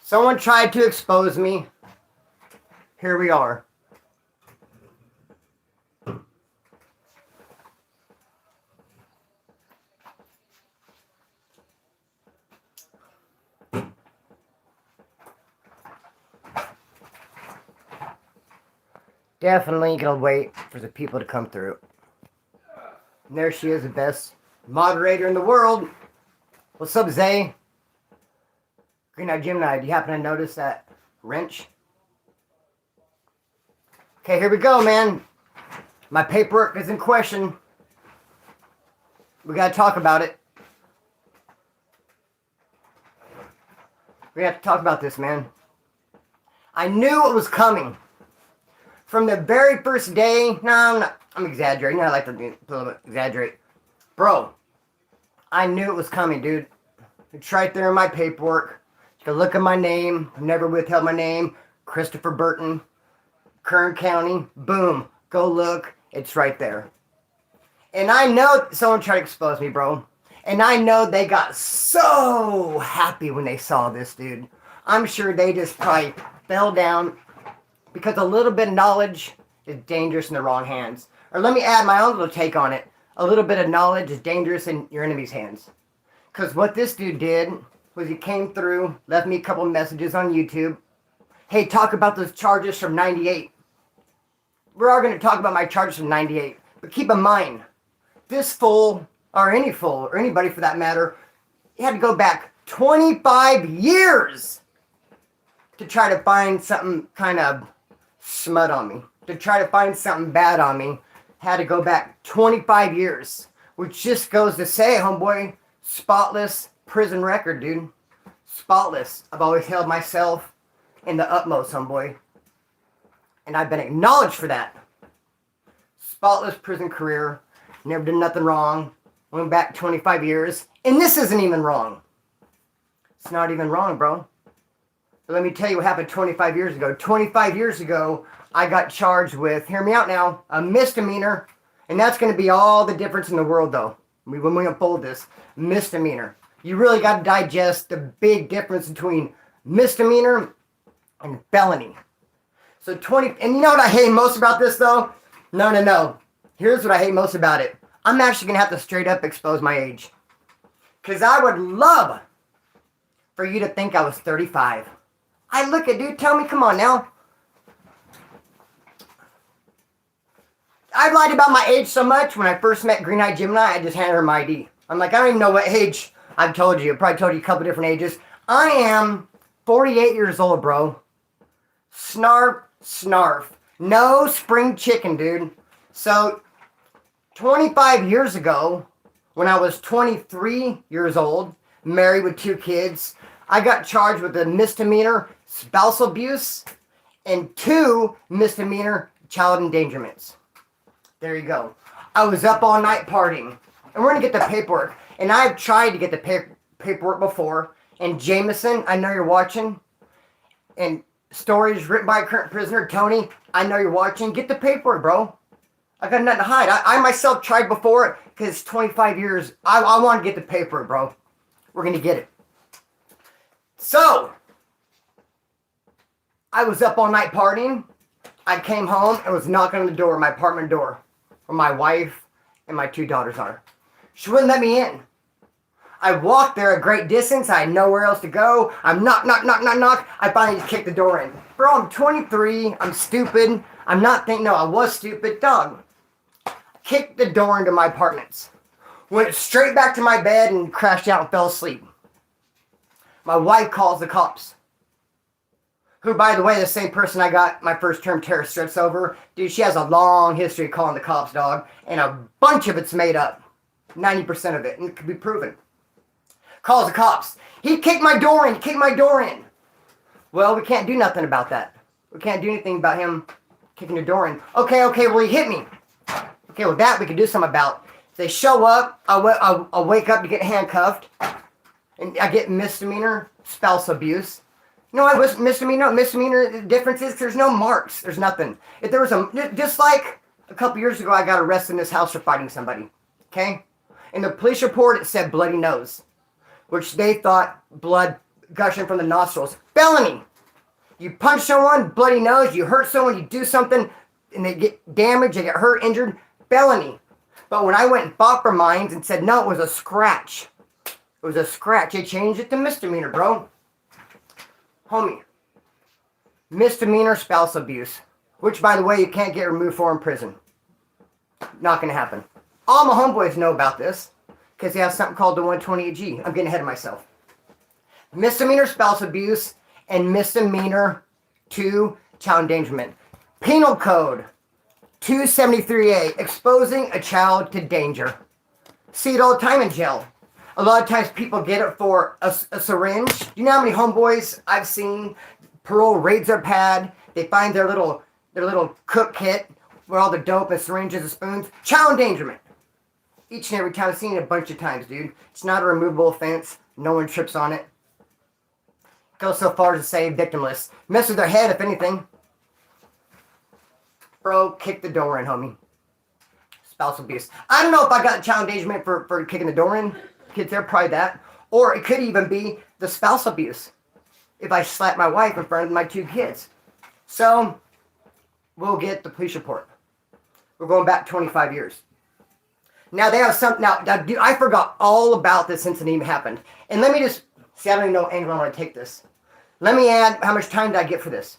Someone tried to expose me. Here we are. Definitely gonna wait for the people to come through. And there she is, the best moderator in the world. What's up, Zay? Green Eye Gemini, do you happen to notice that wrench? Okay, here we go, man. My paperwork is in question. We gotta talk about it. We have to talk about this, man. I knew it was coming. From the very first day, no, I'm exaggerating. I like to exaggerate. Bro, I knew it was coming, dude. It's right there in my paperwork. You can look at my name. Never withheld my name. Christopher Burton, Kern County. Boom. Go look. It's right there. And I know someone tried to expose me, bro. And I know they got so happy when they saw this, dude. I'm sure they just probably fell down. Because a little bit of knowledge is dangerous in the wrong hands. Or let me add my own little take on it. A little bit of knowledge is dangerous in your enemy's hands. Because what this dude did was he came through, left me a couple messages on YouTube. Hey, talk about those charges from 98. We're all going to talk about my charges from 98. But keep in mind, this fool, or any fool, or anybody for that matter, he had to go back 25 years to try to find something kind of smut on me, to try to find something bad on me. Had to go back 25 years, which just goes to say, homeboy, spotless prison record, dude. Spotless. I've always held myself in the utmost, homeboy. And I've been acknowledged for that. Spotless prison career. Never did nothing wrong. Went back 25 years. And this isn't even wrong. It's not even wrong, bro. But let me tell you what happened 25 years ago. 25 years ago, I got charged with, hear me out now, a misdemeanor. And that's going to be all the difference in the world, though. When we unfold this, misdemeanor. You really got to digest the big difference between misdemeanor and felony. So and you know what I hate most about this, though? No. Here's what I hate most about it. I'm actually going to have to straight up expose my age. Because I would love for you to think I was 35. I look at, dude, tell me, come on now. I lied about my age so much. When I first met Green Eye Gemini, I just handed her my ID. I'm like, I don't even know what age I've told you. I've probably told you a couple different ages. I am 48 years old, bro. Snarf. No spring chicken, dude. So, 25 years ago, when I was 23 years old, married with 2 kids, I got charged with a misdemeanor spousal abuse and 2 misdemeanor child endangerments. There you go. I was up all night partying. And we're going to get the paperwork. And I've tried to get the paperwork before. And Jameson, I know you're watching. And stories written by a current prisoner, Tony, I know you're watching. Get the paperwork, bro. I got nothing to hide. I myself tried before because 25 years. I want to get the paperwork, bro. We're going to get it. So, I was up all night partying. I came home and was knocking on the door, my apartment door, where my wife and my 2 daughters are. She wouldn't let me in. I walked there a great distance. I had nowhere else to go. I'm knock. I finally just kicked the door in. Bro, I'm 23. I'm stupid. I'm not thinking, no, I was stupid. Dog. Kicked the door into my apartments. Went straight back to my bed and crashed out and fell asleep. My wife calls the cops. Who, by the way, the same person I got my first term terrorist threats over. Dude, she has a long history of calling the cops, dog. And a bunch of it's made up. 90% of it. And it can be proven. Calls the cops. He kicked my door in. Well, we can't do nothing about that. We can't do anything about him kicking the door in. Okay, well, he hit me. Okay, well, that we can do something about. If they show up, I'll wake up to get handcuffed. And I get misdemeanor spouse abuse. You know what misdemeanor difference is? There's no marks. There's nothing. If there was just like a couple years ago, I got arrested in this house for fighting somebody. Okay? In the police report, it said bloody nose. Which they thought blood gushing from the nostrils. Felony. You punch someone, bloody nose, you hurt someone, you do something, and they get damaged, they get hurt, injured. Felony. But when I went and fought for mines and said, no, it was a scratch. It was a scratch. They changed it to misdemeanor, bro. Homie. Misdemeanor spouse abuse. Which, by the way, you can't get removed for in prison. Not going to happen. All my homeboys know about this. Because they have something called the 128G. I'm getting ahead of myself. Misdemeanor spouse abuse and misdemeanor 2 child endangerment. Penal Code 273A. Exposing a child to danger. See it all the time in jail. A lot of times people get it for a syringe. You know how many homeboys I've seen? Parole raids their pad. They find their little cook kit where all the dope and syringes and spoons. Child endangerment. Each and every time. I've seen it a bunch of times, dude. It's not a removable offense. No one trips on it. Goes so far as to say victimless. Mess with their head, if anything. Bro, kick the door in, homie. Spouse abuse. I don't know if I got child endangerment for kicking the door in. Kids there, probably that. Or it could even be the spouse abuse. If I slap my wife in front of my 2 kids. So, we'll get the police report. We're going back 25 years. Now, they have some... Now, dude, I forgot all about this incident even happened. And let me just... See, I don't even know what angle I want to take this. Let me add... How much time did I get for this?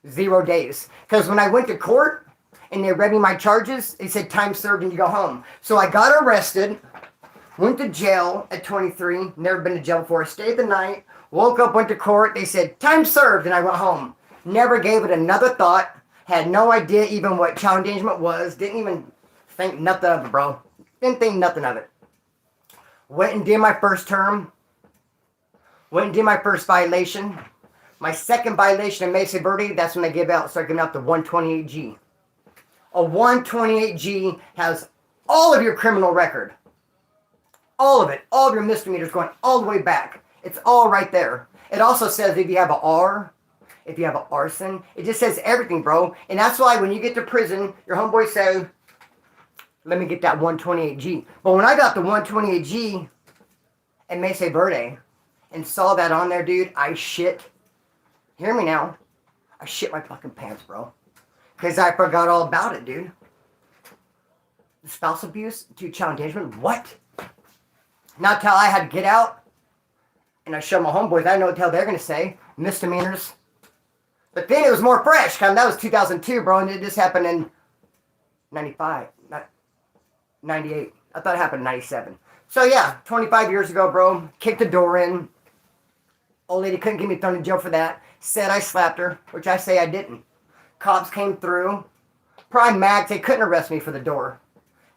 0 days. Because when I went to court and they read me my charges, they said time served and you go home. So I got arrested, went to jail at 23, never been to jail before, stayed the night, woke up, went to court, they said time served, and I went home. Never gave it another thought, had no idea even what child endangerment was, didn't even think nothing of it, bro. Didn't think nothing of it. Went and did my first term, went and did my first violation. My second violation of Mesa Verde, that's when they start giving out the 128G. A 128G has all of your criminal record. All of it. All of your misdemeanors going all the way back. It's all right there. It also says if you have an R, if you have an arson, it just says everything, bro. And that's why when you get to prison, your homeboys say, let me get that 128G. But when I got the 128G at Mesa Verde and saw that on there, dude, I shit. Hear me now. I shit my fucking pants, bro. Because I forgot all about it, dude. The spouse abuse, dude, child endangerment, what? Not till I had to get out. And I showed my homeboys, I know what the hell they're going to say. Misdemeanors. But then it was more fresh. Cause that was 2002, bro. And it just happened in 95. 98. I thought it happened in 97. So yeah, 25 years ago, bro. Kicked the door in. Old lady couldn't get me thrown in jail for that. Said I slapped her, which I say I didn't. Cops came through. Probably mad they couldn't arrest me for the door.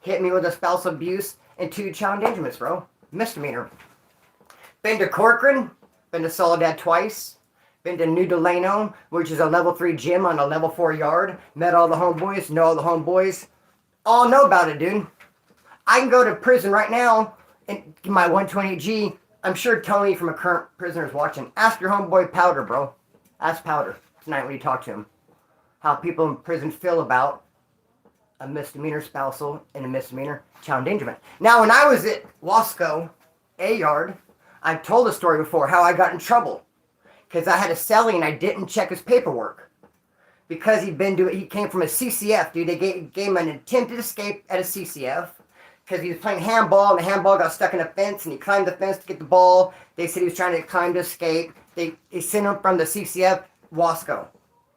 Hit me with a spouse abuse and 2 child endangerments, bro. Misdemeanor. Been to Corcoran. Been to Soledad twice. Been to New Delano, which is a level 3 gym on a level 4 yard. Met all the homeboys. Know all the homeboys. All know about it, dude. I can go to prison right now and get my 128G. I'm sure Tony from a current prisoner is watching. Ask your homeboy Powder, bro. Ask Powder tonight when you talk to him. How people in prison feel about a misdemeanor spousal and a misdemeanor child endangerment. Now, when I was at Wasco, A-Yard, I've told the story before how I got in trouble. Because I had a cellie and I didn't check his paperwork. Because he came from a CCF, dude. They gave him an attempted escape at a CCF. Because he was playing handball and the handball got stuck in a fence and he climbed the fence to get the ball. They said he was trying to climb to escape. They sent him from the CCF, Wasco.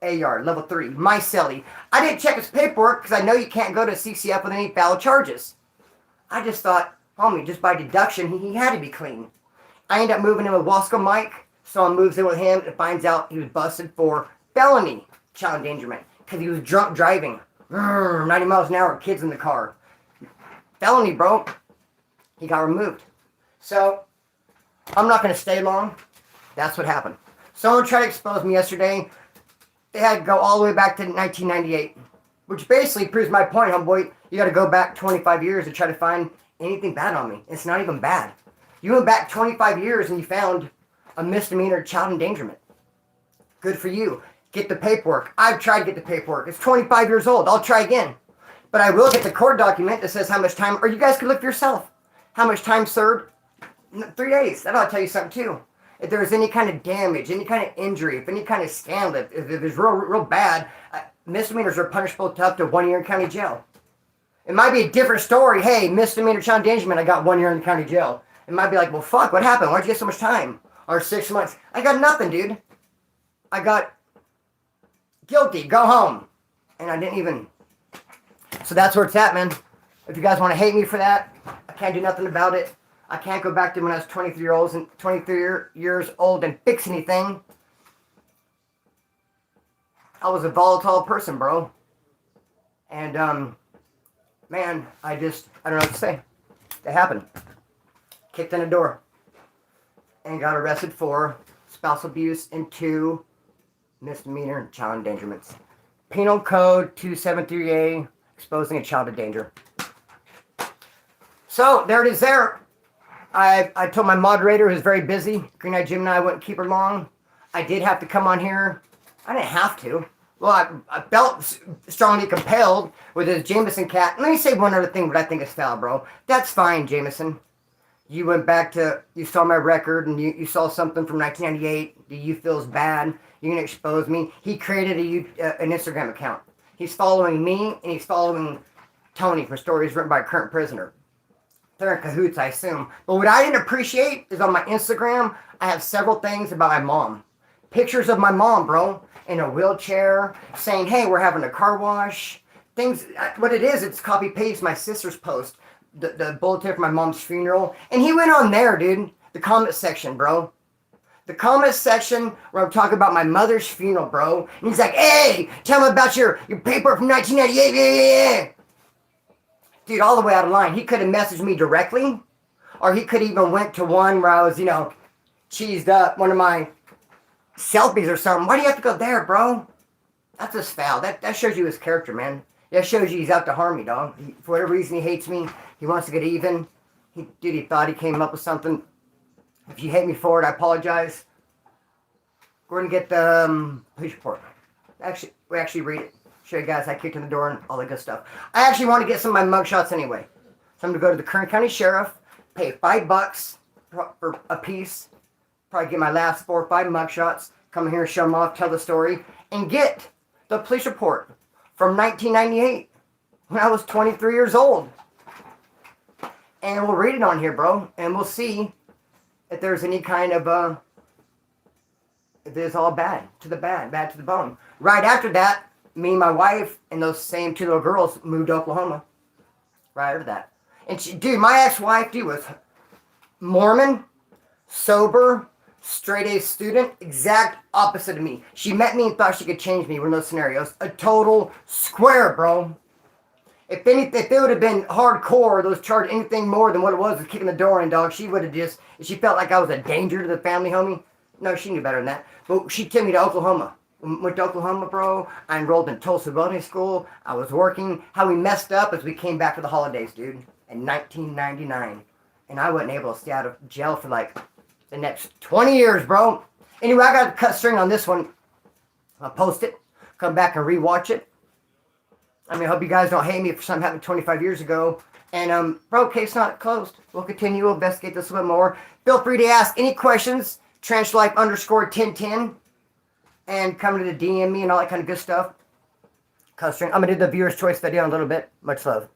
A-Yard, level 3, my cellie. I didn't check his paperwork because I know you can't go to CCF with any valid charges. I just thought, homie, just by deduction, he had to be clean. I end up moving in with Wasco Mike. Someone moves in with him and finds out he was busted for felony child endangerment because he was drunk driving. 90 miles an hour, kids in the car. Felony, bro. He got removed. So, I'm not going to stay long. That's what happened. Someone tried to expose me yesterday. They had to go all the way back to 1998. Which basically proves my point, homeboy. You got to go back 25 years to try to find anything bad on me. It's not even bad. You went back 25 years and you found a misdemeanor child endangerment. Good for you. Get the paperwork. I've tried to get the paperwork. It's 25 years old. I'll try again. But I will get the court document that says how much time, or you guys can look for yourself. How much time served? 3 days. That ought to tell you something too. if there's any kind of damage, any kind of injury, if any kind of scandal, if it's real bad, misdemeanors are punishable to up to 1 year in county jail. It might be a different story. Hey, misdemeanor child endangerment, I got 1 year in the county jail. It might be like, well, fuck, what happened? Why'd you get so much time? Or 6 months. I got nothing, dude. I got guilty. Go home. And I didn't even. So that's where it's at, man. If you guys want to hate me for that, I can't do nothing about it. I can't go back to when I was 23 years old and fix anything. I was a volatile person, bro. And, man, I don't know what to say. It happened. Kicked in the door. And got arrested for spousal abuse and 2 misdemeanor child endangerments. Penal Code 273A, exposing a child to danger. So, there it is there. I told my moderator, who's very busy, Green Eyed Jim and I wouldn't keep her long. I did have to come on here. I didn't have to. Well, I felt strongly compelled with this Jameson cat. Let me say one other thing, what I think is foul, bro. That's fine, Jameson. You went back to, you saw my record, and you saw something from 1998 that you feel is bad. You're going to expose me. He created an Instagram account. He's following me, and he's following Tony for stories written by a current prisoner. They're in cahoots, I assume. But what I didn't appreciate is on my Instagram, I have several things about my mom. Pictures of my mom, bro, in a wheelchair, saying, hey, we're having a car wash. Things, what it is, it's copy-paste my sister's post. The bulletin for my mom's funeral. And he went on there, dude. The comment section, bro. The comment section where I'm talking about my mother's funeral, bro. And he's like, hey, tell me about your paper from 1998. Yeah. Dude, all the way out of line. He could have messaged me directly. Or he could even went to one where I was, cheesed up. One of my selfies or something. Why do you have to go there, bro? That's just foul. That shows you his character, man. That shows you he's out to harm me, dog. For whatever reason, he hates me. He wants to get even. He thought he came up with something. If you hate me for it, I apologize. We're going to get the police report. We actually read it. Show you guys I kicked in the door and all that good stuff. I actually want to get some of my mugshots anyway. So I'm going to go to the Kern County Sheriff, pay $5 for a piece, probably get my last 4 or 5 mugshots, come here, show them off, tell the story, and get the police report from 1998 when I was 23 years old. And we'll read it on here, bro, and we'll see if there's any kind of, if it's all bad to the bone. Right after that, me and my wife and those same 2 little girls moved to Oklahoma. Right after that. And she, dude, my ex-wife, dude, was Mormon, sober, straight-A student, exact opposite of me. She met me and thought she could change me in those scenarios. A total square, bro. If it would have been hardcore, those charged anything more than what it was kicking the door in, dog, she would have just, if she felt like I was a danger to the family, homie. No, she knew better than that. But she took me to Oklahoma. Went to Oklahoma, bro. I enrolled in Tulsa Welding School. I was working. How we messed up is we came back for the holidays, dude, in 1999. And I wasn't able to stay out of jail for like the next 20 years, bro. Anyway, I got to cut string on this one. I'll post it. Come back and rewatch it. I hope you guys don't hate me for something happened 25 years ago. And, bro, case not closed. We'll continue. We'll investigate this a little bit more. Feel free to ask any questions. Trenchlife_1010. And come to the DM me and all that kind of good stuff. Cut string. I'm going to do the viewer's choice video in a little bit. Much love.